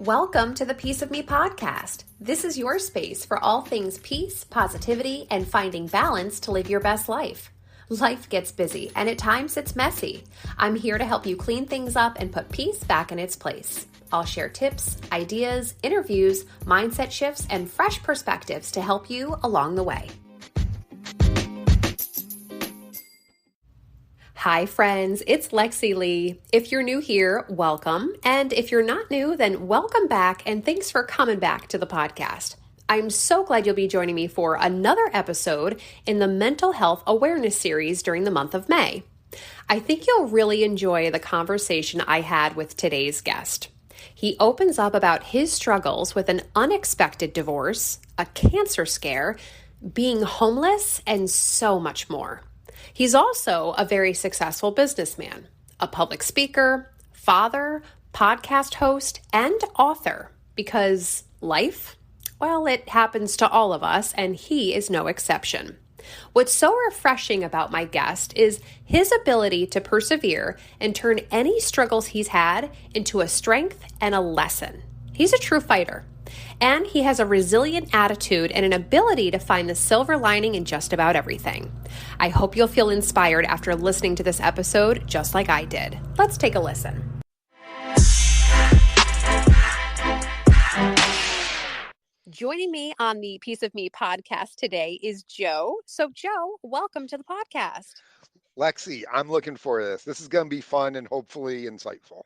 Welcome to the Piece of Me podcast. This is your space for all things peace, positivity, and finding balance to live your best life. Life gets busy, and at times it's messy. I'm here to help you clean things up and put peace back in its place. I'll share tips, ideas, interviews, mindset shifts, and fresh perspectives to help you along the way. Hi friends, it's Lexy Leigh. If you're new here, welcome. And if you're not new, then welcome back and thanks for coming back to the podcast. I'm so glad you'll be joining me for another episode in the Mental Health Awareness series during the month of May. I think you'll really enjoy the conversation I had with today's guest. He opens up about his struggles with an unexpected divorce, a cancer scare, being homeless, and so much more. He's also a very successful businessman, a public speaker, father, podcast host, and author, because life, well, it happens to all of us, and he is no exception. What's so refreshing about my guest is his ability to persevere and turn any struggles he's had into a strength and a lesson. He's a true fighter. And he has a resilient attitude and an ability to find the silver lining in just about everything. I hope you'll feel inspired after listening to this episode, just like I did. Let's take a listen. Joining me on the Piece of Me podcast today is Joe. So Joe, welcome to the podcast. Lexy, I'm looking for this. This is going to be fun and hopefully insightful.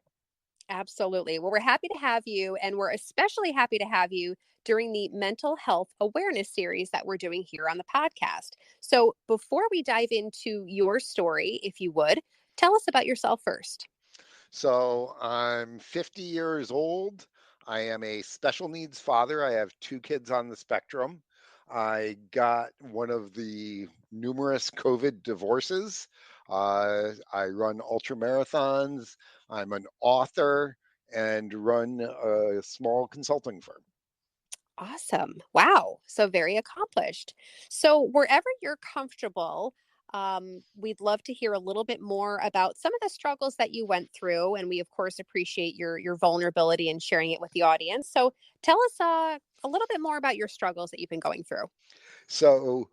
Absolutely. Well, we're happy to have you, and we're especially happy to have you during the mental health awareness series that we're doing here on the podcast. So before we dive into your story, if you would, tell us about yourself first. So I'm 50 years old. I am a special needs father. I have 2 kids on the spectrum. I got one of the numerous COVID divorces. I run ultra marathons. I'm an author and run a small consulting firm. Awesome. Wow. So very accomplished. So wherever you're comfortable, we'd love to hear a little bit more about some of the struggles that you went through. And we, of course, appreciate your vulnerability and sharing it with the audience. So tell us a little bit more about your struggles that you've been going through. So,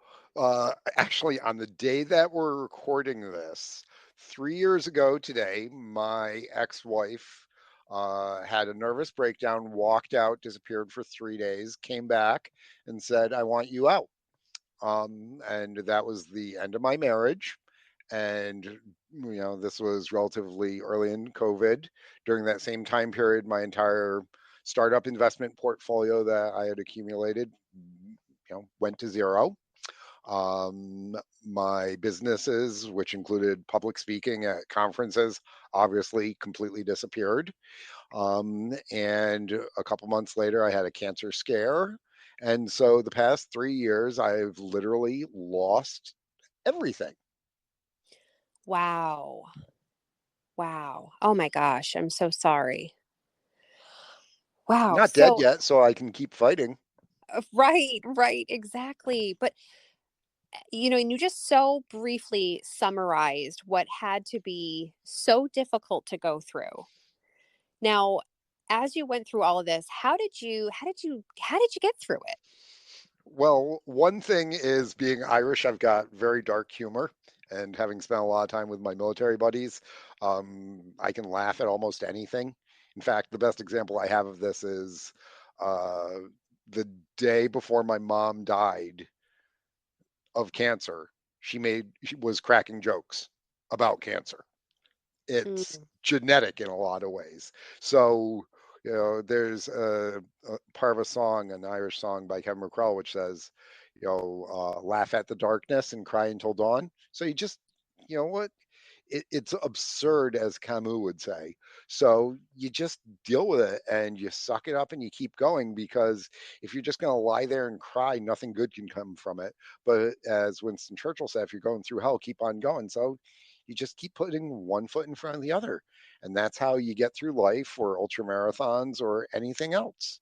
actually, on the day that we're recording this, 3 years ago today, my ex-wife had a nervous breakdown, walked out, disappeared for 3 days, came back and said, "I want you out." And that was the end of my marriage. And, this was relatively early in COVID. During that same time period, my entire startup investment portfolio that I had accumulated, went to zero. My businesses, which included public speaking at conferences, obviously completely disappeared. And a couple months later, I had a cancer scare. And so the past 3 years, I've literally lost everything. Wow. Wow. Oh my gosh. I'm so sorry. Wow. Not dead yet, so I can keep fighting. Right, exactly. But and you just so briefly summarized what had to be so difficult to go through. Now, as you went through all of this, how did you get through it? Well, one thing is being Irish, I've got very dark humor. And having spent a lot of time with my military buddies, I can laugh at almost anything. In fact, the best example I have of this is uh, the day before my mom died of cancer, she was cracking jokes about cancer. It's Mm. genetic in a lot of ways. So, there's a part of a song, an Irish song by Kevin McCrell, which says, laugh at the darkness and cry until dawn. So you just, what? It's absurd, as Camus would say. So you just deal with it and you suck it up and you keep going, because if you're just going to lie there and cry, nothing good can come from it. But as Winston Churchill said, if you're going through hell, keep on going. So you just keep putting one foot in front of the other. And that's how you get through life, or ultra marathons or anything else.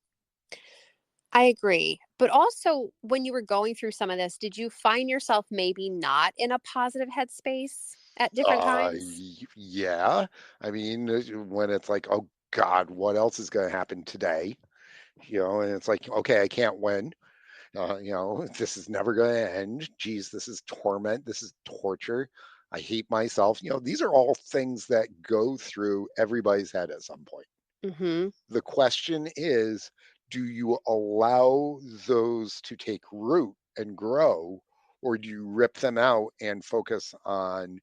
I agree. But also, when you were going through some of this, did you find yourself maybe not in a positive headspace at different times? Yeah. I mean, when it's like, oh God, what else is going to happen today? And it's like, okay, I can't win. This is never going to end. Geez, this is torment. This is torture. I hate myself. These are all things that go through everybody's head at some point. Mm-hmm. The question is, do you allow those to take root and grow, or do you rip them out and focus on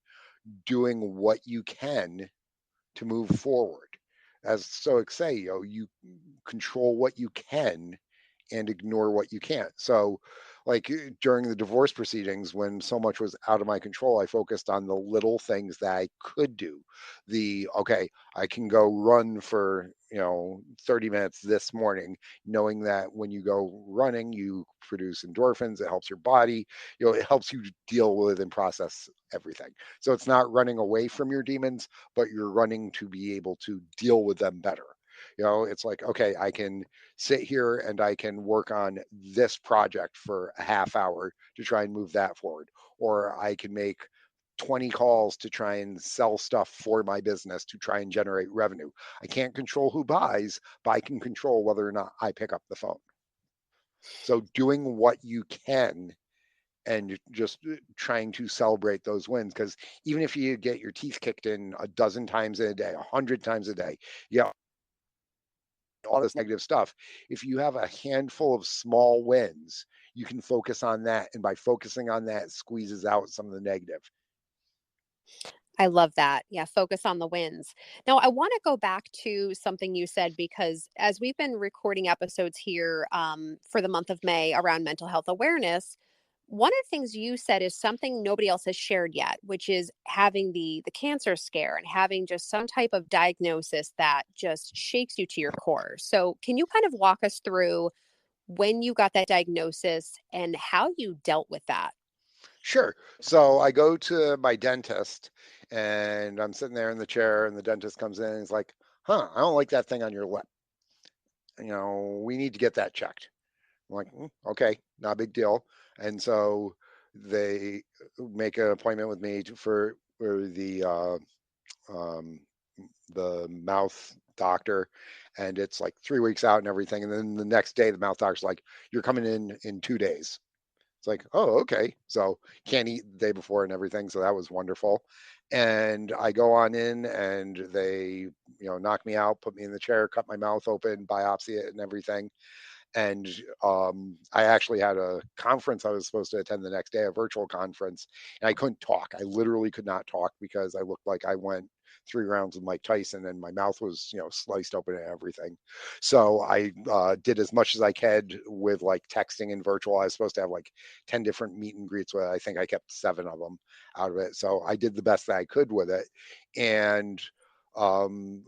doing what you can to move forward? As Stoics say, you control what you can and ignore what you can't. So, like during the divorce proceedings, when so much was out of my control, I focused on the little things that I could do. Okay, I can go run for, 30 minutes this morning, knowing that when you go running, you produce endorphins, it helps your body, it helps you deal with and process everything. So it's not running away from your demons, but you're running to be able to deal with them better. It's like, okay, I can sit here and I can work on this project for a half hour to try and move that forward. Or I can make 20 calls to try and sell stuff for my business to try and generate revenue. I can't control who buys, but I can control whether or not I pick up the phone. So doing what you can and just trying to celebrate those wins, because even if you get your teeth kicked in a dozen times a day, 100 times a day, yeah, all this negative stuff. If you have a handful of small wins, you can focus on that. And by focusing on that, it squeezes out some of the negative. I love that. Yeah, focus on the wins. Now, I want to go back to something you said because as we've been recording episodes here for the month of May around mental health awareness, one of the things you said is something nobody else has shared yet, which is having the cancer scare and having just some type of diagnosis that just shakes you to your core. So, can you kind of walk us through when you got that diagnosis and how you dealt with that? Sure. So I go to my dentist and I'm sitting there in the chair, and the dentist comes in and he's like, I don't like that thing on your lip. We need to get that checked. I'm like, okay, not a big deal. And so they make an appointment with me for um, the mouth doctor, and it's like 3 weeks out and everything. And then the next day, the mouth doctor's like, "You're coming in 2 days." It's like, oh, okay. So can't eat the day before and everything. So that was wonderful. And I go on in and they, knock me out, put me in the chair, cut my mouth open, biopsy it and everything. And I actually had a conference I was supposed to attend the next day, a virtual conference, and I couldn't talk. I literally could not talk because I looked like I went 3 rounds with Mike Tyson, and my mouth was, sliced open and everything. So I did as much as I could with like texting and virtual. I was supposed to have like 10 different meet and greets with it. I think I kept 7 of them out of it. So I did the best that I could with it. And um,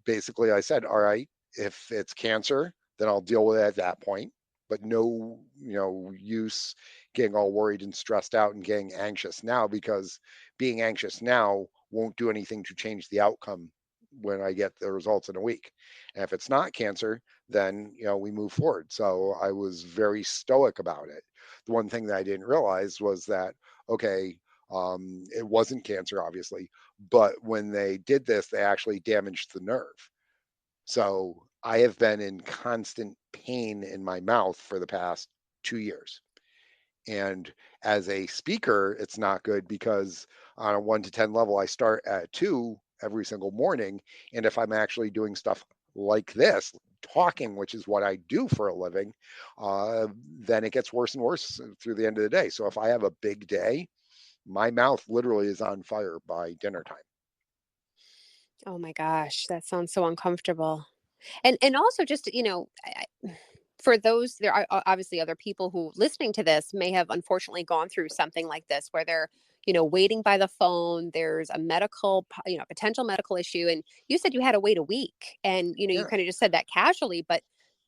basically I said, all right, if it's cancer, then I'll deal with it at that point. But no, use getting all worried and stressed out and getting anxious now, because being anxious now won't do anything to change the outcome when I get the results in a week. And if it's not cancer, then, we move forward. So I was very stoic about it. The one thing that I didn't realize was that, okay, it wasn't cancer, obviously, but when they did this, they actually damaged the nerve. So I have been in constant pain in my mouth for the past 2 years. And as a speaker, it's not good because on a 1 to 10 level, I start at 2 every single morning. And if I'm actually doing stuff like this, talking, which is what I do for a living, then it gets worse and worse through the end of the day. So if I have a big day, my mouth literally is on fire by dinner time. Oh my gosh, that sounds so uncomfortable. And also just, for those, there are obviously other people who listening to this may have unfortunately gone through something like this where they're, waiting by the phone. There's a medical, potential medical issue. And you said you had to wait a week and, you Yeah. kind of just said that casually, but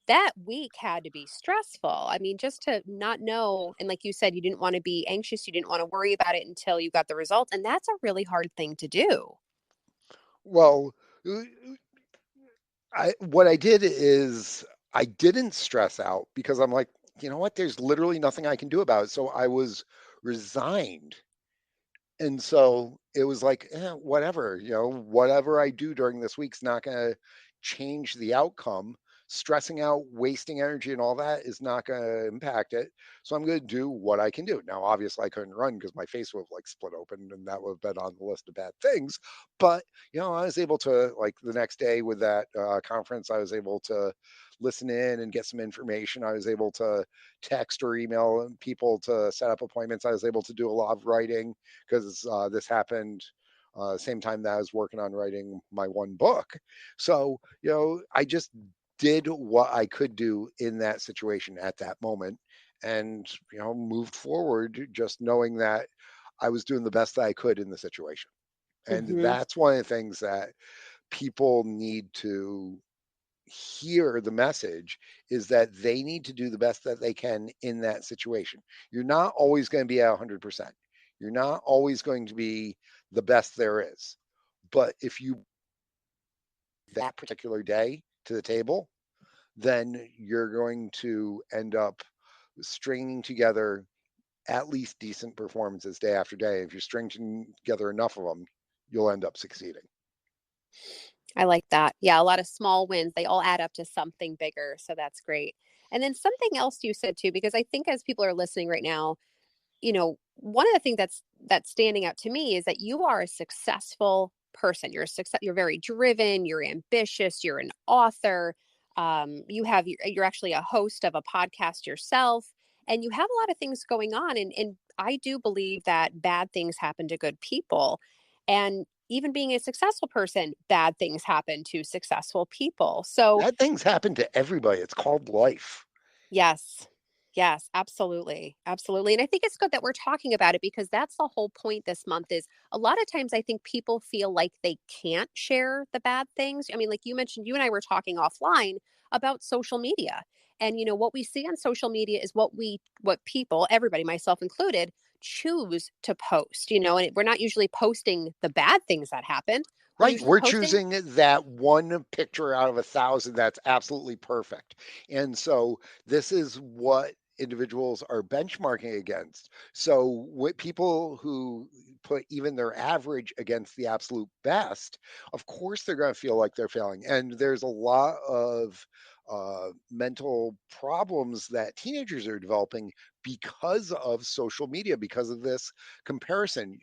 that week had to be stressful. I mean, just to not know. And like you said, you didn't want to be anxious. You didn't want to worry about it until you got the results. And that's a really hard thing to do. Well, what I did is I didn't stress out because I'm like, you know what? There's literally nothing I can do about it. So I was resigned. And so it was like, whatever, whatever I do during this week's not going to change the outcome. Stressing out, wasting energy, and all that is not going to impact it. So I'm going to do what I can do. Now, obviously, I couldn't run because my face would have like split open, and that would have been on the list of bad things. But I was able to, like, the next day with that conference, I was able to listen in and get some information. I was able to text or email people to set up appointments. I was able to do a lot of writing because this happened same time that I was working on writing my one book. So, I just did what I could do in that situation at that moment and, moved forward just knowing that I was doing the best that I could in the situation. And Hmm. that's one of the things that people need to hear the message is that they need to do the best that they can in that situation. You're not always going to be at 100%. You're not always going to be the best there is. But if you that particular day to the table, then you're going to end up stringing together at least decent performances day after day. If you're stringing together enough of them, you'll end up succeeding. I like that. Yeah, a lot of small wins, they all add up to something bigger. So that's great. And then something else you said too, because I think as people are listening right now, one of the things that's standing out to me is that you are a successful person. You're very driven, you're ambitious, you're an author. You're actually a host of a podcast yourself, and you have a lot of things going on. And I do believe that bad things happen to good people. And even being a successful person, bad things happen to successful people. So Bad things happen to everybody. It's called life. yes. Yes, absolutely. Absolutely. And I think it's good that we're talking about it because that's the whole point this month is a lot of times I think people feel like they can't share the bad things. I mean, like you mentioned, you and I were talking offline about social media. And what we see on social media is what people, everybody, myself included, choose to post, and we're not usually posting the bad things that happened. We're Right. usually We're posting. choosing that one picture out of 1,000 that's absolutely perfect. And so this is what individuals are benchmarking against. So what people who put even their average against the absolute best, of course they're going to feel like they're failing. And there's a lot of mental problems that teenagers are developing because of social media, because of this comparison.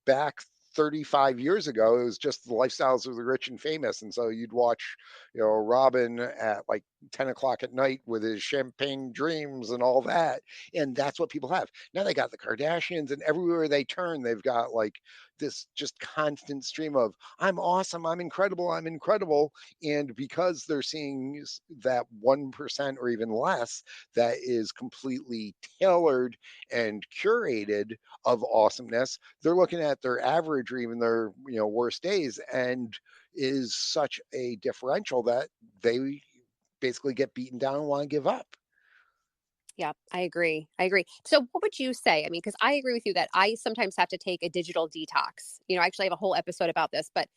Back 35 years ago, it was just the lifestyles of the rich and famous. And so you'd watch, Robin at like 10 o'clock at night with his champagne dreams and all that. And that's what people have. Now they got the Kardashians, and everywhere they turn, they've got like this just constant stream of, I'm awesome, I'm incredible, I'm incredible. And because they're seeing that 1% or even less that is completely tailored and curated of awesomeness, they're looking at their average or even their worst days, and is such a differential that they basically get beaten down and want to give up. Yeah, I agree. I agree. So, what would you say? I mean, because I agree with you that I sometimes have to take a digital detox. I actually have a whole episode about this, but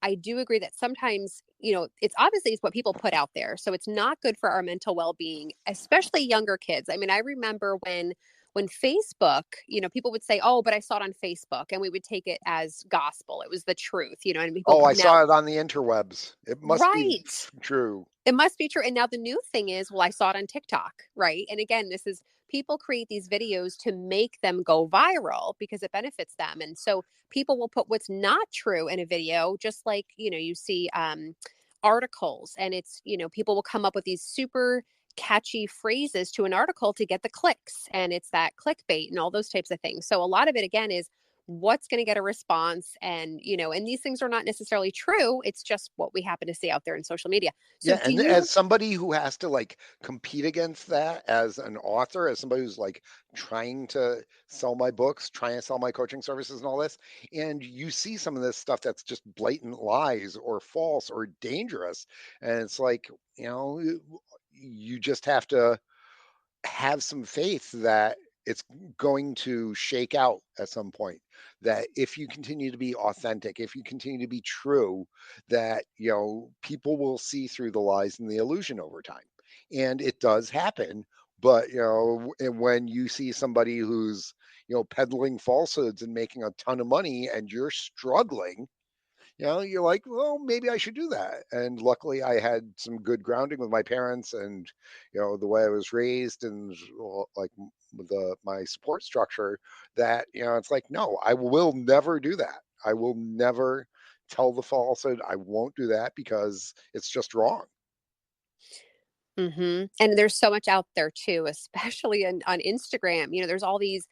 I do agree that sometimes, it's what people put out there. So it's not good for our mental well-being, especially younger kids. I mean, I remember when Facebook, people would say, "Oh, but I saw it on Facebook," and we would take it as gospel. It was the truth, and people Oh, I now, saw it on the interwebs. It must be right. true. It must be true. And now the new thing is, well, I saw it on TikTok, right? And again, this is people create these videos to make them go viral because it benefits them. And so people will put what's not true in a video, just like, you see articles and people will come up with these super catchy phrases to an article to get the clicks. And it's that clickbait and all those types of things. So a lot of it, again, is what's going to get a response and these things are not necessarily true. It's just what we happen to see out there in social media. So Yeah, do and as you somebody who has to like compete against that as an author, as somebody who's like trying to sell my books, trying to sell my coaching services and all this, and you see some of this stuff that's just blatant lies or false or dangerous, and it's like, you just have to have some faith that it's going to shake out at some point, that if you continue to be authentic, if you continue to be true, that people will see through the lies and the illusion over time. And it does happen. But and when you see somebody who's peddling falsehoods and making a ton of money and you're struggling, you're like, well, maybe I should do that. And luckily, I had some good grounding with my parents and, the way I was raised and like my support structure that, it's like, no, I will never do that. I will never tell the falsehood. I won't do that because it's just wrong. And there's so much out there too, especially on Instagram. There's all these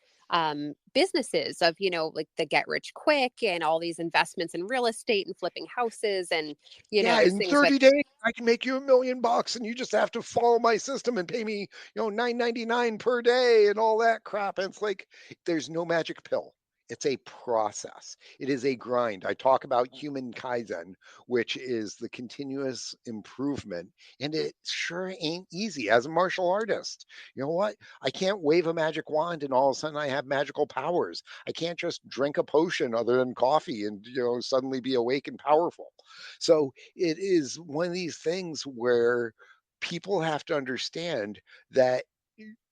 businesses of, like the get rich quick and all these investments in real estate and flipping houses. And, Yeah, there's in things with 30 days, I can make you $1 million and you just have to follow my system and pay me, 9.99 per day and all that crap. And it's like there's no magic pill. It's a process. It is a grind. I talk about human Kaizen, which is the continuous improvement. And it sure ain't easy as a martial artist. You know what? I can't wave a magic wand and all of a sudden I have magical powers. I can't just drink a potion other than coffee and, suddenly be awake and powerful. So it is one of these things where people have to understand that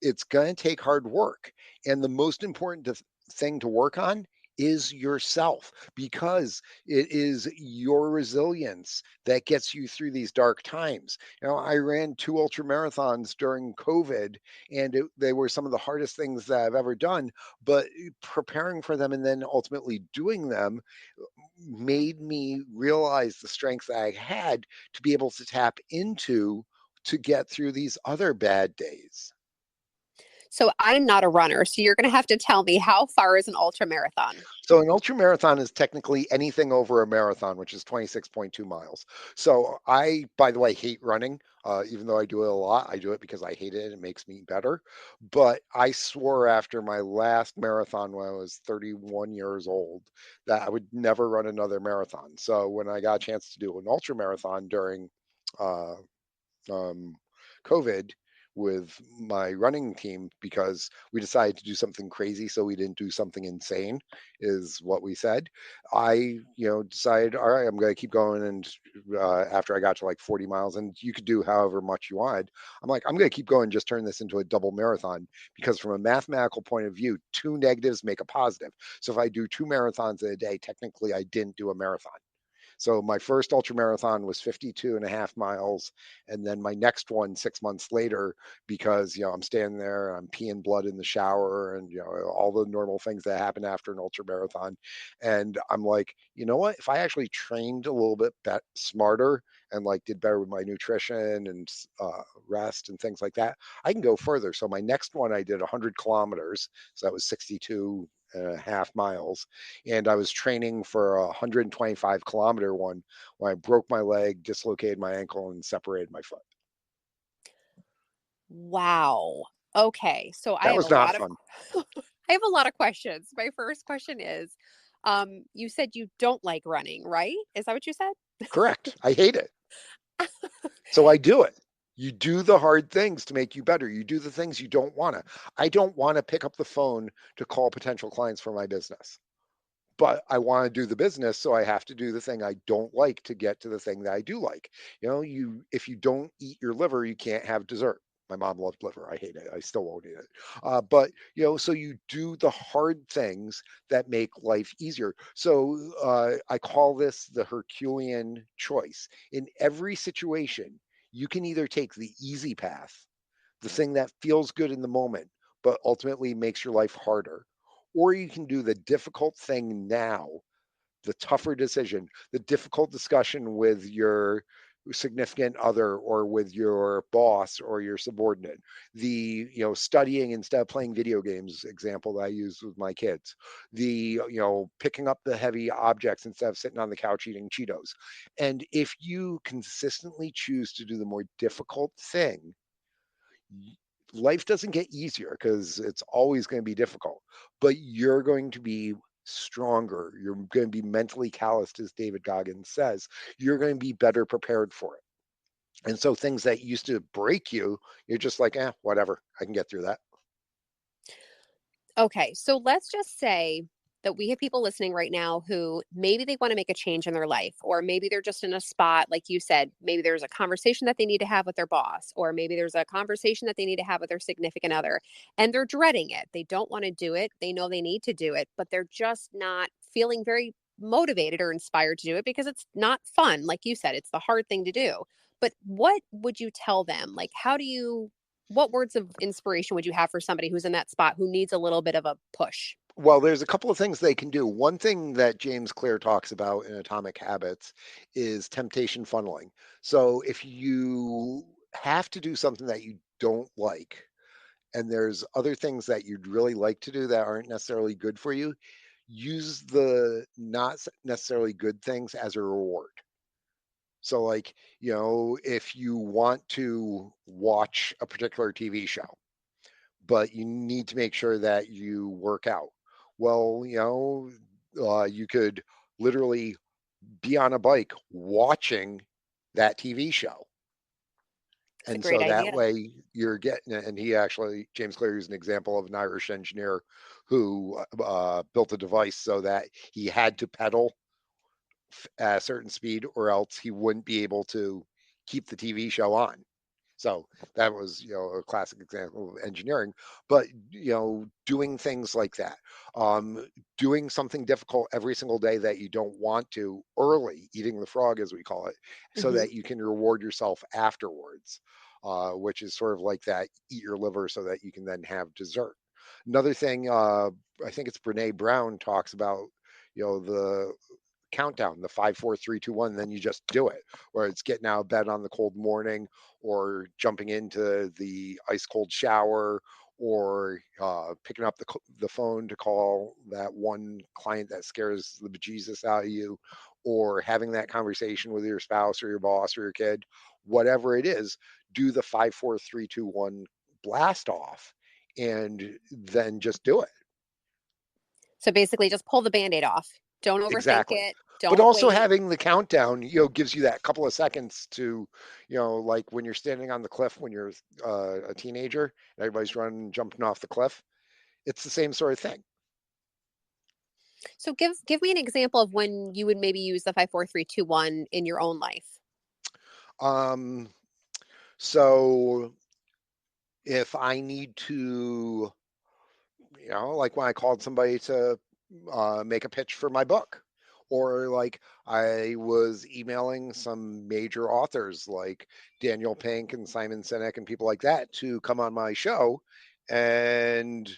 it's going to take hard work. And the most important thing to work on is yourself because it is your resilience that gets you through these dark times. I ran 2 ultra marathons during COVID and they were some of the hardest things that I've ever done, but preparing for them and then ultimately doing them made me realize the strength that I had to be able to tap into to get through these other bad days. So I'm not a runner. So you're going to have to tell me, how far is an ultra marathon? So an ultra marathon is technically anything over a marathon, which is 26.2 miles. So I, by the way, hate running. Even though I do it a lot, I do it because I hate it and it makes me better. But I swore after my last marathon when I was 31 years old that I would never run another marathon. So when I got a chance to do an ultra marathon during uh, um, COVID with my running team because we decided to do something crazy so we didn't do something insane is what we said. I decided, all right, I'm going to keep going. And after I got to like 40 miles, and you could do however much you wanted, I'm like, I'm going to keep going, just turn this into a double marathon because from a mathematical point of view, two negatives make a positive. So if I do 2 marathons in a day, technically I didn't do a marathon. So my first ultra marathon was 52 and a half miles. And then my next one 6 months later, because, I'm standing there, I'm peeing blood in the shower and, all the normal things that happen after an ultra marathon. And I'm like, you know what? If I actually trained a little bit smarter and like did better with my nutrition and rest and things like that, I can go further. So my next one, I did 100 kilometers. So that was 62.5 miles, and I was training for a 125-kilometer one when I broke my leg, dislocated my ankle, and separated my foot. Wow. Okay. So I That have a was not lot of fun. I have a lot of questions. My first question is, you said you don't like running, right? Is that what you said? Correct. I hate it. So I do it. You do the hard things to make you better. You do the things you don't want to. I don't want to pick up the phone to call potential clients for my business, but I want to do the business, so I have to do the thing I don't like to get to the thing that I do like. If you don't eat your liver, you can't have dessert. My mom loved liver. I hate it. I still won't eat it. But so you do the hard things that make life easier. So I call this the Herculean choice. In every situation, you can either take the easy path, the thing that feels good in the moment, but ultimately makes your life harder. Or you can do the difficult thing now, the tougher decision, the difficult discussion with your significant other or with your boss or your subordinate, the studying instead of playing video games example that I use with my kids, the picking up the heavy objects instead of sitting on the couch eating Cheetos. And if you consistently choose to do the more difficult thing, life doesn't get easier because it's always going to be difficult, but you're going to be stronger. You're going to be mentally calloused, as David Goggins says. You're going to be better prepared for it. And so things that used to break you, you're just like, whatever, I can get through that. Okay. So let's just say that we have people listening right now who maybe they want to make a change in their life, or maybe they're just in a spot, like you said, maybe there's a conversation that they need to have with their boss, or maybe there's a conversation that they need to have with their significant other, and they're dreading it. They don't want to do it. They know they need to do it, but they're just not feeling very motivated or inspired to do it because it's not fun. Like you said, it's the hard thing to do. But what would you tell them? Like, what words of inspiration would you have for somebody who's in that spot who needs a little bit of a push? Well, there's a couple of things they can do. One thing that James Clear talks about in Atomic Habits is temptation funneling. So if you have to do something that you don't like, and there's other things that you'd really like to do that aren't necessarily good for you, use the not necessarily good things as a reward. So, like, if you want to watch a particular TV show, but you need to make sure that you work out. Well, you could literally be on a bike watching that TV show. It's a And great so that idea. way you're getting it. And James Clear is an example of an Irish engineer who built a device so that he had to pedal at a certain speed or else he wouldn't be able to keep the TV show on. So that was, a classic example of engineering. But doing things like that, doing something difficult every single day that you don't want to, early eating the frog, as we call it, so Hmm. that you can reward yourself afterwards, which is sort of like that: eat your liver so that you can then have dessert. Another thing, I think it's Brene Brown talks about, the countdown, the 5, 4, 3, 2, 1, then you just do it, where it's getting out of bed on the cold morning, or jumping into the ice cold shower, or picking up the phone to call that one client that scares the bejesus out of you, or having that conversation with your spouse or your boss or your kid, whatever it is. Do the 5, 4, 3, 2, 1 blast off, and then just do it. So basically, just pull the band-aid off. Don't overthink Exactly. it. But Don't also wait. having the countdown, gives you that couple of seconds to, like when you're standing on the cliff when you're a teenager and everybody's running, jumping off the cliff. It's the same sort of thing. So give me an example of when you would maybe use the 5, 4, 3, 2, 1 in your own life. Um, so if I need to, like when I called somebody to make a pitch for my book, or like I was emailing some major authors like Daniel Pink and Simon Sinek and people like that to come on my show, and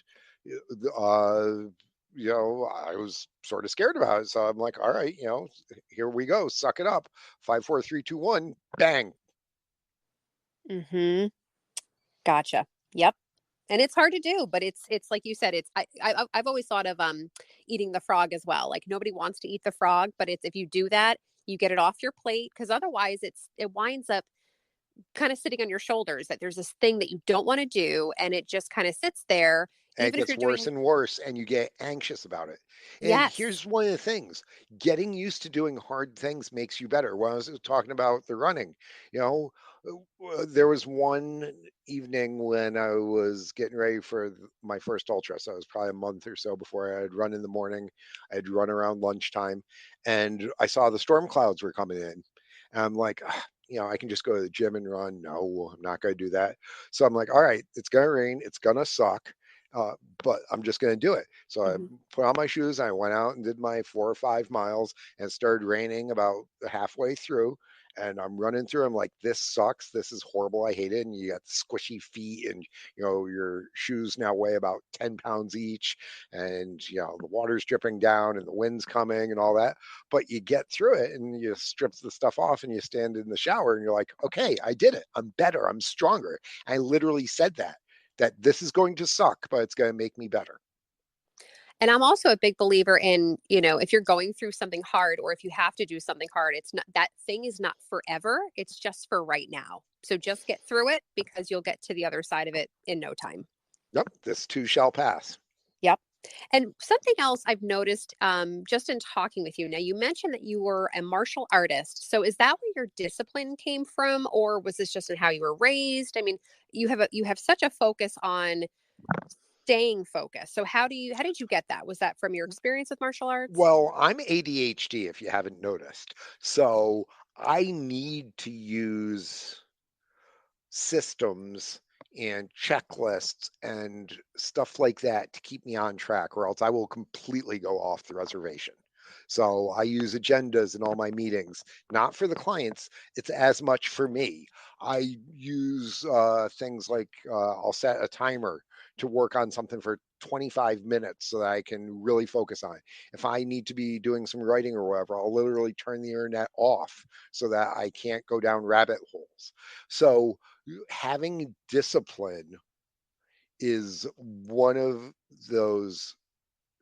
uh, I was sort of scared about it, so I'm like, all right, here we go, suck it up, 5, 4, 3, 2, 1, bang. Mm-hmm. Gotcha. Yep. And it's hard to do, but it's like you said, I've always thought of eating the frog as well. Like nobody wants to eat the frog, but it's if you do that, you get it off your plate, because otherwise it winds up kind of sitting on your shoulders, that there's this thing that you don't want to do and it just kind of sits there, And it even if gets you're worse doing. and worse, and you get anxious about it. And Yes. here's one of the things: getting used to doing hard things makes you better. When I was talking about the running, you know, there was one evening when I was getting ready for my first ultra. So it was probably a month or so before I had run in the morning. I'd run around lunchtime, and I saw the storm clouds were coming in. And I'm like, "Ah, I can just go to the gym and run." No, I'm not going to do that. So I'm like, all right, it's going to rain. It's going to suck, uh, but I'm just going to do it. So I Hmm. put on my shoes. I went out and did my 4 or 5 miles, and it started raining about halfway through. And I'm running through. I'm like, this sucks. This is horrible. I hate it. And you got squishy feet, and your shoes now weigh about 10 pounds each, and the water's dripping down, and the wind's coming, and all that. But you get through it, and you strip the stuff off, and you stand in the shower, and you're like, okay, I did it. I'm better. I'm stronger. I literally said that this is going to suck, but it's going to make me better. And I'm also a big believer in, if you're going through something hard or if you have to do something hard, it's not, that thing is not forever. It's just for right now. So just get through it, because you'll get to the other side of it in no time. Yep, this too shall pass. Yep. And something else I've noticed, just in talking with you now, you mentioned that you were a martial artist. So is that where your discipline came from, or was this just in how you were raised? I mean, you have such a focus on staying focused. So how did you get that? Was that from your experience with martial arts? Well, I'm ADHD if you haven't noticed. So I need to use systems and checklists and stuff like that to keep me on track, or else I will completely go off the reservation. So I use agendas in all my meetings, not for the clients, it's as much for me. I use things like I'll set a timer to work on something for 25 minutes so that I can really focus on it. If I need to be doing some writing or whatever, I'll literally turn the internet off so that I can't go down rabbit holes. So having discipline is one of those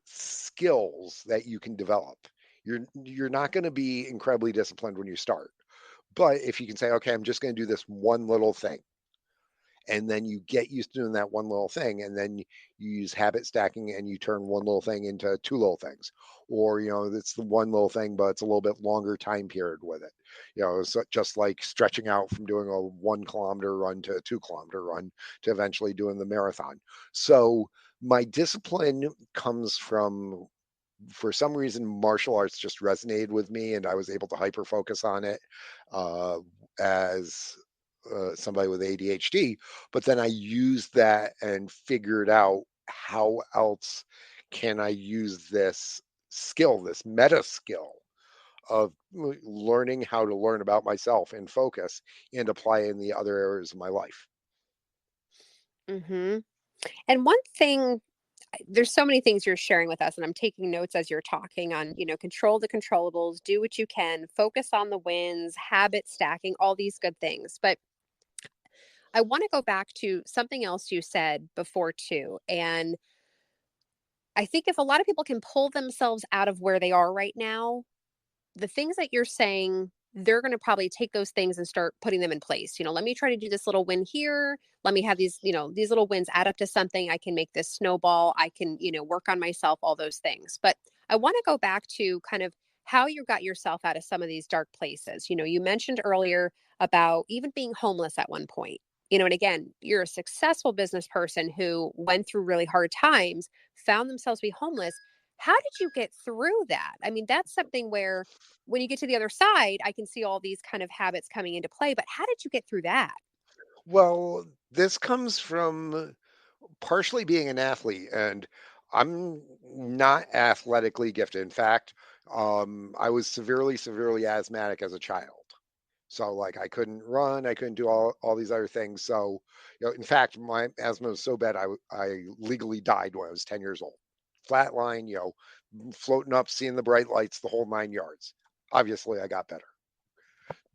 skills that you can develop. You're not going to be incredibly disciplined when you start. But if you can say, okay, I'm just going to do this one little thing, and then you get used to doing that one little thing, and then you use habit stacking and you turn one little thing into two little things, or it's the one little thing but it's a little bit longer time period with it. So just like stretching out from doing a 1 kilometer run to a 2 kilometer run to eventually doing the marathon. So my discipline comes from, for some reason, martial arts just resonated with me and I was able to hyper focus on it uh, as somebody with ADHD. But then I used that and figured out how else can I use this skill, this meta skill of learning how to learn about myself and focus and apply in the other areas of my life. Mhm. And one thing, there's so many things you're sharing with us, and I'm taking notes as you're talking on, control the controllables, do what you can, focus on the wins, habit stacking, all these good things. But I want to go back to something else you said before too. And I think if a lot of people can pull themselves out of where they are right now, the things that you're saying, they're going to probably take those things and start putting them in place. Let me try to do this little win here. Let me have these little wins add up to something. I can make this snowball. I can, work on myself, all those things. But I want to go back to kind of how you got yourself out of some of these dark places. You mentioned earlier about even being homeless at one point. And again, you're a successful business person who went through really hard times, found themselves to be homeless. How did you get through that? I mean, that's something where when you get to the other side, I can see all these kind of habits coming into play, but how did you get through that? Well, this comes from partially being an athlete, and I'm not athletically gifted. In fact, I was severely asthmatic as a child. So like I couldn't run, I couldn't do all these other things. So, in fact, my asthma was so bad I legally died when I was 10 years old. Flatline, floating up, seeing the bright lights, the whole 9 yards. Obviously, I got better.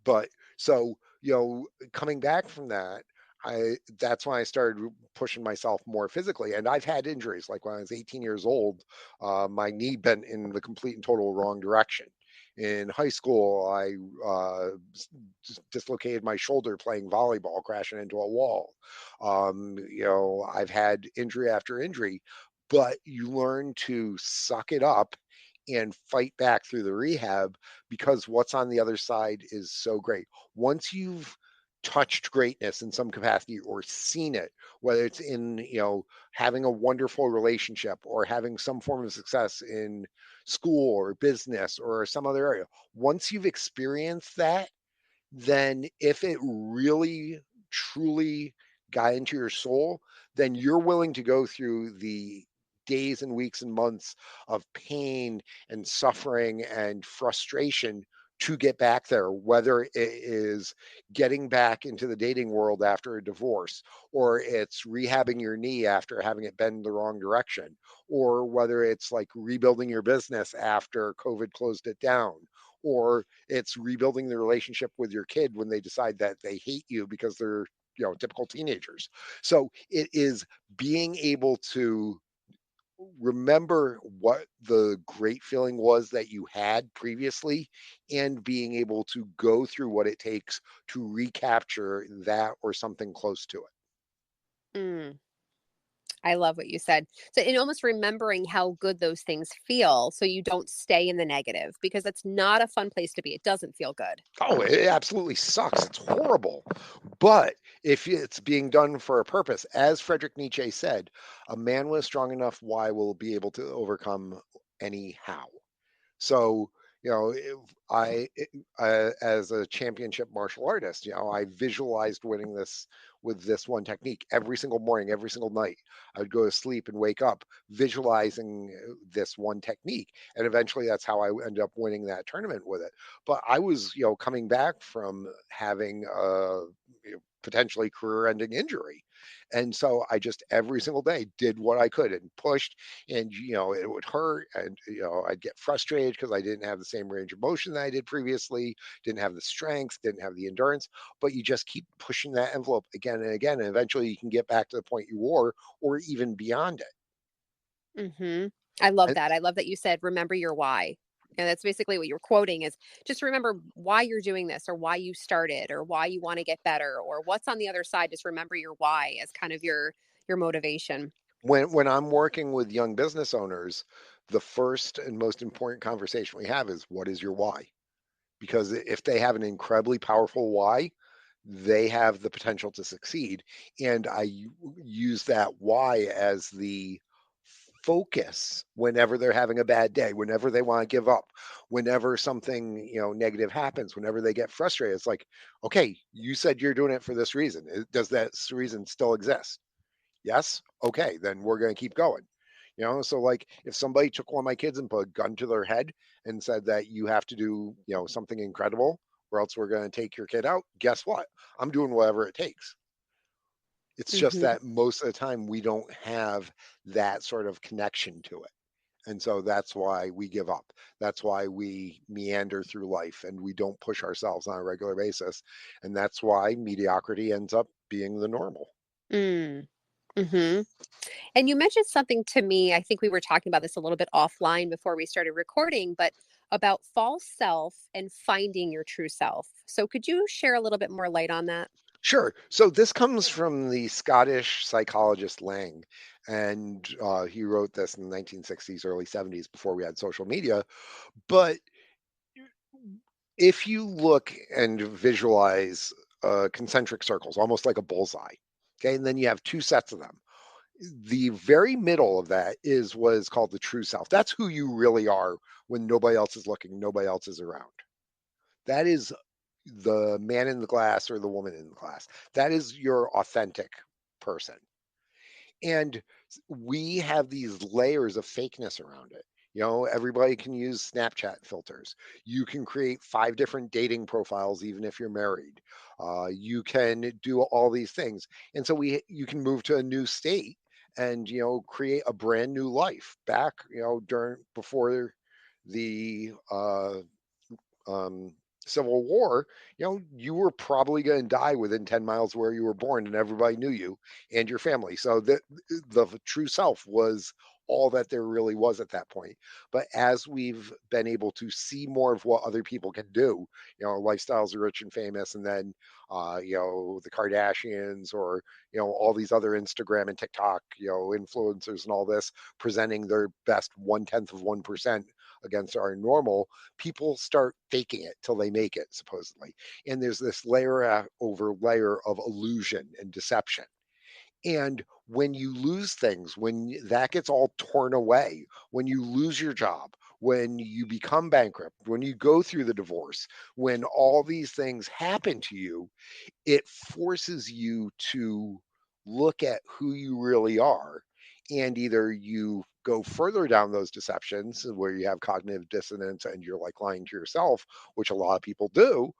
But so, coming back from that, I that's when I started pushing myself more physically. And I've had injuries. Like when I was 18 years old, my knee bent in the complete and total wrong direction. In high school, I just dislocated my shoulder playing volleyball, crashing into a wall. I've had injury after injury, but you learn to suck it up and fight back through the rehab because what's on the other side is so great. Once you've touched greatness in some capacity or seen it, whether it's in, having a wonderful relationship or having some form of success in school or business or some other area, once you've experienced that, then if it really truly got into your soul, then you're willing to go through the days and weeks and months of pain and suffering and frustration to get back there, whether it is getting back into the dating world after a divorce, or it's rehabbing your knee after having it bend the wrong direction, or whether it's like rebuilding your business after COVID closed it down, or it's rebuilding the relationship with your kid when they decide that they hate you because they're typical teenagers. So it is being able to remember what the great feeling was that you had previously and being able to go through what it takes to recapture that or something close to it. Mm. I love what you said. So, and almost remembering how good those things feel so you don't stay in the negative because that's not a fun place to be. It doesn't feel good. Oh, it absolutely sucks. It's horrible. But if it's being done for a purpose, as Friedrich Nietzsche said, a man with a strong enough why will be able to overcome any how. So, if as a championship martial artist, I visualized winning this with this one technique every single morning, every single night. I would go to sleep and wake up visualizing this one technique. And eventually that's how I ended up winning that tournament with it. But I was, coming back from having a potentially career ending injury. And so I just every single day did what I could and pushed, and it would hurt, and I'd get frustrated because I didn't have the same range of motion that I did previously, didn't have the strength, didn't have the endurance. But you just keep pushing that envelope again and again, and eventually you can get back to the point you were, or even beyond it. Hmm. I love And that. I love that you said, remember your why. And that's basically what you're quoting is just remember why you're doing this or why you started or why you want to get better or what's on the other side. Just remember your why as kind of your motivation. when I'm working with young business owners, the first and most important conversation we have is, what is your why? Because if they have an incredibly powerful why, they have the potential to succeed. And use that why as the focus whenever they're having a bad day, whenever they want to give up, whenever something, negative happens, whenever they get frustrated. It's like, okay, you said you're doing it for this reason. Does that reason still exist? Yes? Okay, then we're going to keep going. So like if somebody took one of my kids and put a gun to their head and said that you have to do, something incredible or else we're going to take your kid out, guess what? I'm doing whatever it takes. It's just Hmm. that most of the time we don't have that sort of connection to it. And so that's why we give up. That's why we meander through life and we don't push ourselves on a regular basis. And that's why mediocrity ends up being the normal. Mm. Hmm. And you mentioned something to me. I think we were talking about this a little bit offline before we started recording, but about false self and finding your true self. So could you share a little bit more light on that? Sure. So this comes from the Scottish psychologist Lang, and he wrote this in the 1960s, early 70s, before we had social media. But if you look and visualize concentric circles, almost like a bullseye, okay, and then you have two sets of them. The very middle of that is what is called the true self. That's who you really are when nobody else is looking, nobody else is around. That is the man in the glass or the woman in the glass. That is your authentic person. And we have these layers of fakeness around it. Everybody can use Snapchat filters. You can create 5 different dating profiles, even if you're married. You can do all these things. And so you can move to a new state and, create a brand new life back, during before the um, Civil War, you were probably going to die within 10 miles where you were born, and everybody knew you and your family. So the true self was all that there really was at that point. But as we've been able to see more of what other people can do, lifestyles are rich and famous, and then, the Kardashians or, all these other Instagram and TikTok, influencers and all this presenting their best 1/10 of 1% against our normal, people start faking it till they make it, supposedly. And there's this layer over layer of illusion and deception. And when you lose things, when that gets all torn away, when you lose your job, when you become bankrupt, when you go through the divorce, when all these things happen to you, it forces you to look at who you really are. And either you go further down those deceptions where you have cognitive dissonance and you're like lying to yourself, which a lot of people do,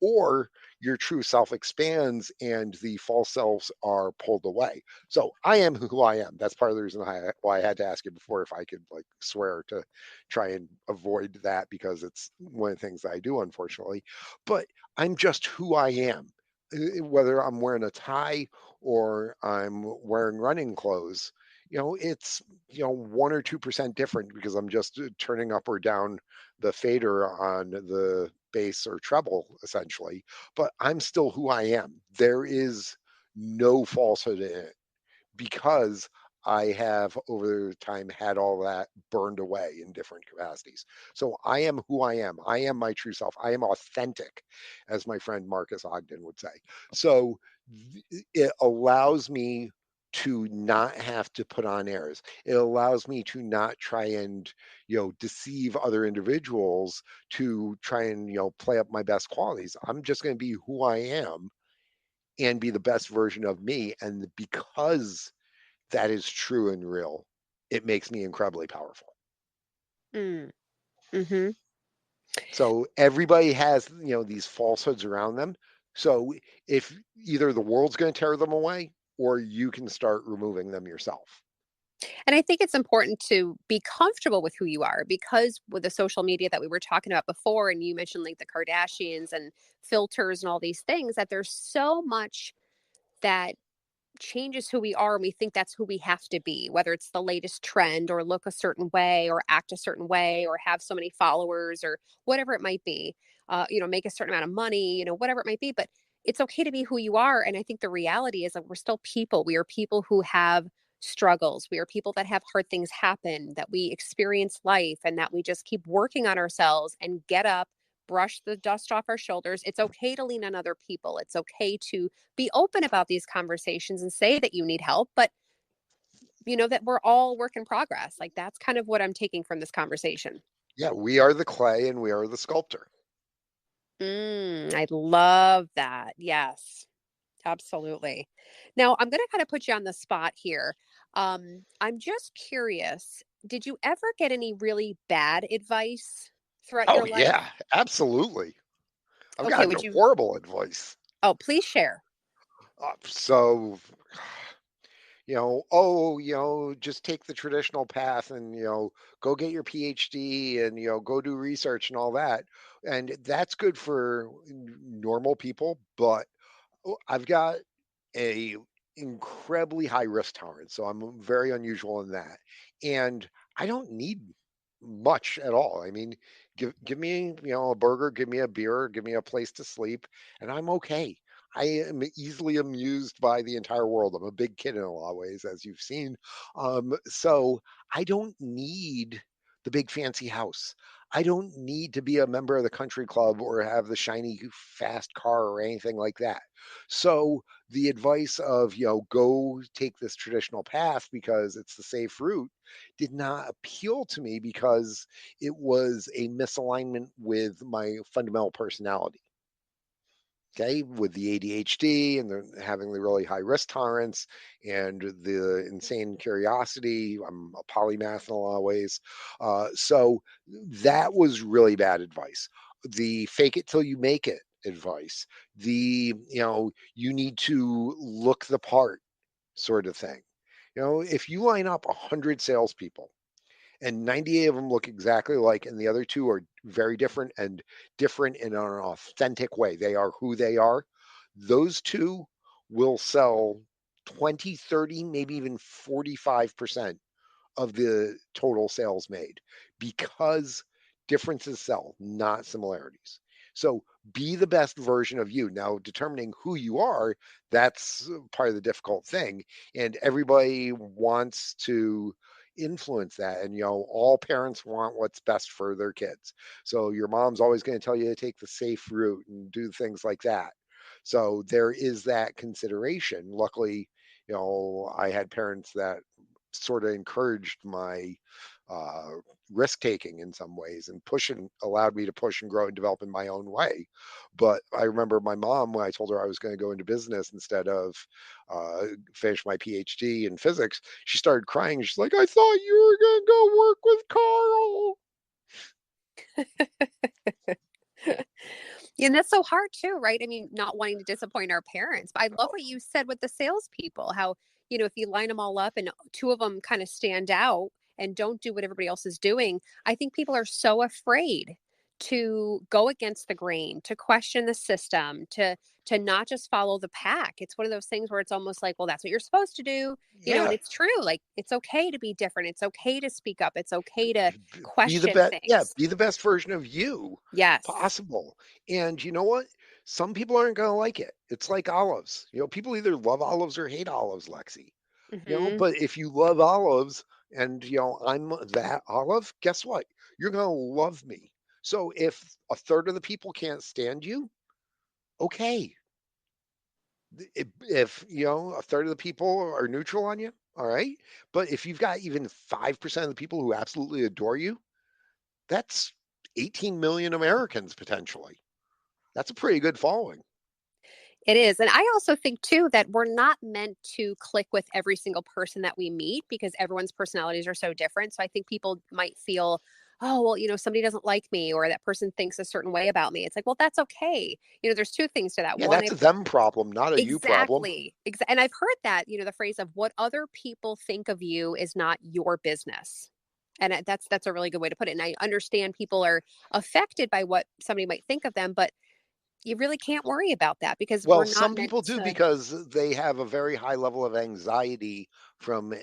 or your true self expands and the false selves are pulled away. So I am who I am. That's part of the reason why I had to ask you before if I could like swear to try and avoid that because it's one of the things that I do, unfortunately. But I'm just who I am. Whether I'm wearing a tie or I'm wearing running clothes, it's 1 or 2% different because I'm just turning up or down the fader on the bass or treble, essentially. But I'm still who I am. There is no falsehood in it because I have over time had all that burned away in different capacities. So I am who I am. I am my true self. I am authentic, as my friend Marcus Ogden would say. So it allows me to not have to put on airs. It allows me to not try and, deceive other individuals to try and, play up my best qualities. I'm just going to be who I am and be the best version of me. And because that is true and real, it makes me incredibly powerful. Mm. Mm-hmm. So everybody has, these falsehoods around them. So if either the world's going to tear them away or you can start removing them yourself. And I think it's important to be comfortable with who you are because with the social media that we were talking about before, and you mentioned like the Kardashians and filters and all these things, that there's so much that changes who we are and we think that's who we have to be, whether it's the latest trend or look a certain way or act a certain way or have so many followers or whatever it might be, make a certain amount of money, whatever it might be. But it's okay to be who you are. And I think the reality is that we're still people. We are people who have struggles. We are people that have hard things happen, that we experience life and that we just keep working on ourselves and get up, brush the dust off our shoulders. It's okay to lean on other people. It's okay to be open about these conversations and say that you need help, but that we're all work in progress. Like that's kind of what I'm taking from this conversation. Yeah, we are the clay and we are the sculptor. I love that. Yes, absolutely. Now I'm going to kind of put you on the spot here. I'm just curious. Did you ever get any really bad advice throughout Oh, your life? yeah, absolutely. I've Okay, gotten would you? horrible advice. Oh, please share. So, just take the traditional path and, go get your PhD and, go do research and all that. And that's good for normal people, but I've got a incredibly high risk tolerance, so I'm very unusual in that. And I don't need much at all. I mean, give me, a burger, give me a beer, give me a place to sleep, and I'm okay. I am easily amused by the entire world. I'm a big kid in a lot of ways, as you've seen. So I don't need the big fancy house. I don't need to be a member of the country club or have the shiny fast car or anything like that. So the advice of, go take this traditional path because it's the safe route did not appeal to me because it was a misalignment with my fundamental personality. Okay, with the ADHD and having the really high risk tolerance and the insane curiosity, I'm a polymath in a lot of ways. So that was really bad advice. The fake it till you make it advice, the, you need to look the part sort of thing. If you line up 100 salespeople and 98 of them look exactly alike and the other two are very different and different in an authentic way, they are who they are, those two will sell 20, 30, maybe even 45% of the total sales made because differences sell, not similarities. So be the best version of you. Now, determining who you are, that's part of the difficult thing. And everybody wants to influence that. And, all parents want what's best for their kids. So your mom's always going to tell you to take the safe route and do things like that. So there is that consideration. Luckily, I had parents that sort of encouraged my uh, risk taking in some ways and pushing allowed me to push and grow and develop in my own way. But I remember my mom when I told her I was going to go into business instead of finish my PhD in physics, she started crying. She's like, "I thought you were going to go work with Carl." And that's so hard too, right? I mean, not wanting to disappoint our parents. But I love what you said with the salespeople, how, if you line them all up and two of them kind of stand out and don't do what everybody else is doing, I think people are so afraid to go against the grain, to question the system, to not just follow the pack. It's one of those things where it's almost like, well, that's what you're supposed to do, and Yeah, it's true. Like it's okay to be different. It's okay to speak up. It's okay to be the question best. Yeah, things. be the best version of you Yes. possible. And you know what? Some people aren't going to like it. It's like olives. People either love olives or hate olives, Lexi. Hmm. But if you love olives and, I'm that olive, guess what? You're going to love me. So if a third of the people can't stand you, okay. If, a third of the people are neutral on you, all right. But if you've got even 5% of the people who absolutely adore you, that's 18 million Americans potentially. That's a pretty good following. It is. And I also think, too, that we're not meant to click with every single person that we meet because everyone's personalities are so different. So I think people might feel, oh, well, somebody doesn't like me or that person thinks a certain way about me. It's like, well, that's okay. There's two things to that. Yeah, One, that's if a them problem, not a you problem. exactly, and I've heard that, the phrase of what other people think of you is not your business. And that's a really good way to put it. And I understand people are affected by what somebody might think of them, but you really can't worry about that because Well, we're not some meant people do to. because they have a very high level of anxiety from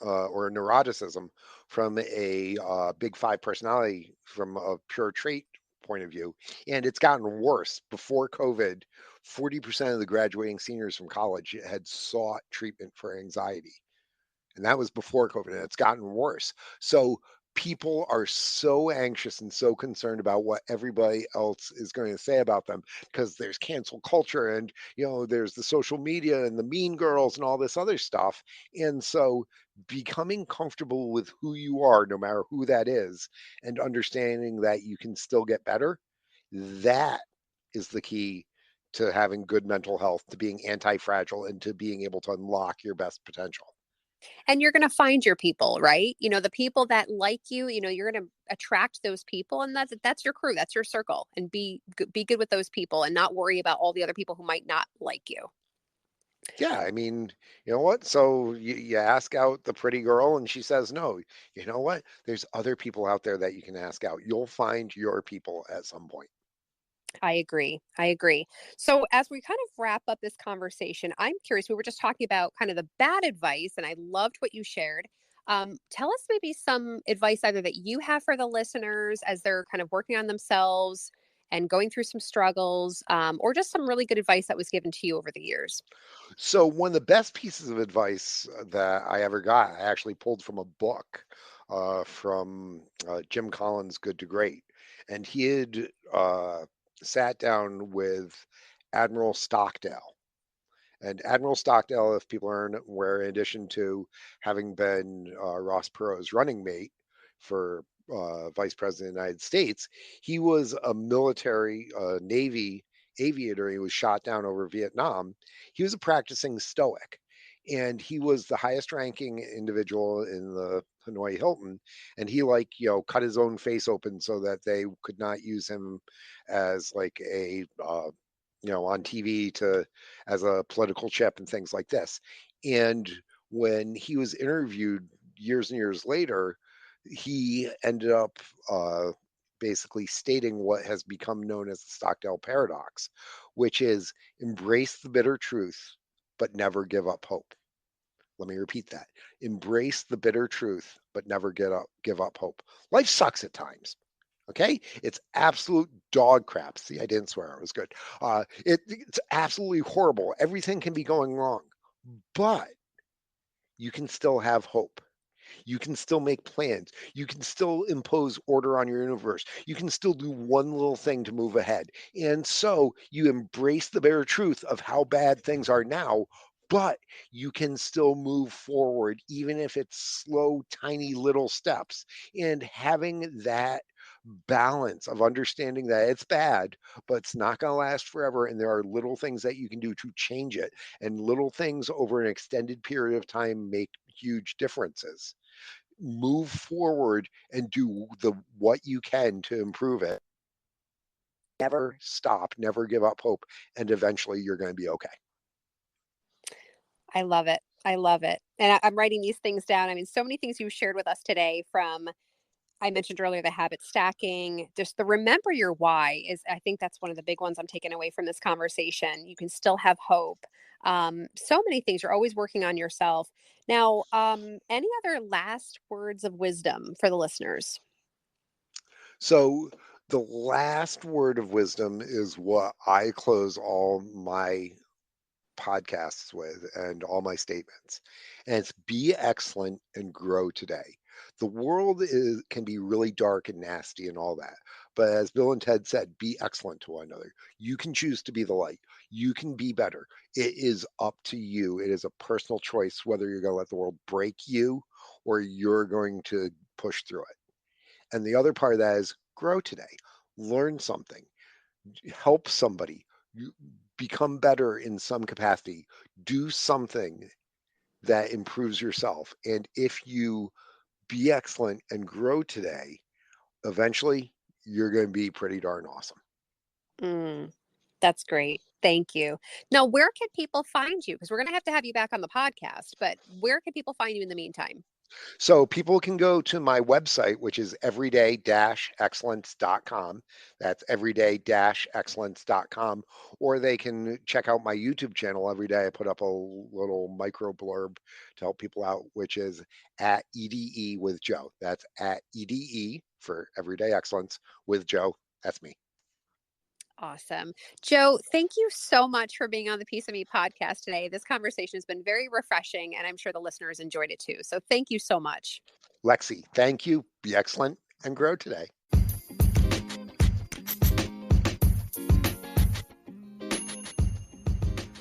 or neuroticism from a big five personality from a pure trait point of view. And it's gotten worse. Before COVID, 40% of the graduating seniors from college had sought treatment for anxiety. And that was before COVID, and it's gotten worse. So people are so anxious and so concerned about what everybody else is going to say about them because there's cancel culture and there's the social media and the mean girls and all this other stuff. And so becoming comfortable with who you are, no matter who that is, and understanding that you can still get better, that is the key to having good mental health, to being anti-fragile, and to being able to unlock your best potential. And you're going to find your people, right? The people that like you, you're going to attract those people, and that's your crew, that's your circle, and be good with those people and not worry about all the other people who might not like you. Yeah, I mean, you know what? So you ask out the pretty girl and she says no. You know what? There's other people out there that you can ask out. You'll find your people at some point. I agree. I agree. So, as we kind of wrap up this conversation, I'm curious. We were just talking about kind of the bad advice, and I loved what you shared. Tell us maybe some advice either that you have for the listeners as they're kind of working on themselves and going through some struggles, or just some really good advice that was given to you over the years. So one of the best pieces of advice that I ever got, I actually pulled from a book from Jim Collins' Good to Great, and he had sat down with Admiral Stockdale. And Admiral Stockdale, if people aren't aware, in addition to having been Ross Perot's running mate for Vice President of the United States, he was a military Navy aviator. He was shot down over Vietnam. He was a practicing Stoic. And he was the highest ranking individual in the Hanoi Hilton. And he, like, cut his own face open so that they could not use him as like a on TV to as a political chip and things like this. And when he was interviewed years and years later, he ended up basically stating what has become known as the Stockdale paradox, which is embrace the bitter truth, but never give up hope. Let me repeat that. Embrace the bitter truth, but never give up hope. Life sucks at times. Okay, it's absolute dog crap. See, I didn't swear; it was good. It's absolutely horrible. Everything can be going wrong, but you can still have hope. You can still make plans. You can still impose order on your universe. You can still do one little thing to move ahead. And so you embrace the bare truth of how bad things are now, but you can still move forward, even if it's slow, tiny little steps. And having that balance of understanding that it's bad, but it's not going to last forever. And there are little things that you can do to change it. And little things over an extended period of time make huge differences. Move forward and do the what you can to improve it. Never stop, never give up hope, and eventually you're going to be okay. I love it. I love it. And I'm writing these things down. I mean, so many things you shared with us today from I mentioned earlier the habit stacking, just the remember your why is, I think that's one of the big ones I'm taking away from this conversation. You can still have hope. So many things. You're always working on yourself. Now, any other last words of wisdom for the listeners? So the last word of wisdom is what I close all my podcasts with and all my statements. And it's be excellent and grow today. The world can be really dark and nasty and all that. But as Bill and Ted said, be excellent to one another. You can choose to be the light. You can be better. It is up to you. It is a personal choice whether you're going to let the world break you or you're going to push through it. And the other part of that is grow today. Learn something. Help somebody. Become better in some capacity. Do something that improves yourself. And if you be excellent and grow today, eventually you're going to be pretty darn awesome. That's great. Thank you. Now, where can people find you? Because we're going to have you back on the podcast, but where can people find you in the meantime? So people can go to my website, which is everyday-excellence.com. That's everyday-excellence.com. Or they can check out my YouTube channel. Every day I put up a little micro blurb to help people out, which is at EDE with Joe. That's at EDE for Everyday Excellence with Joe. That's me. Awesome. Joe, thank you so much for being on the Piece of Me podcast today. This conversation has been very refreshing, and I'm sure the listeners enjoyed it too. So thank you so much. Lexy, thank you. Be excellent and grow today.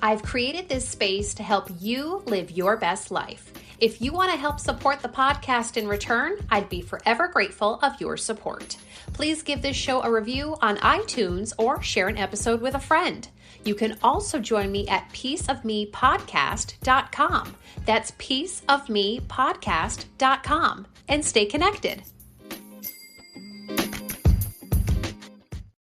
I've created this space to help you live your best life. If you want to help support the podcast in return, I'd be forever grateful of your support. Please give this show a review on iTunes or share an episode with a friend. You can also join me at peaceofmepodcast.com. That's peaceofmepodcast.com, and stay connected.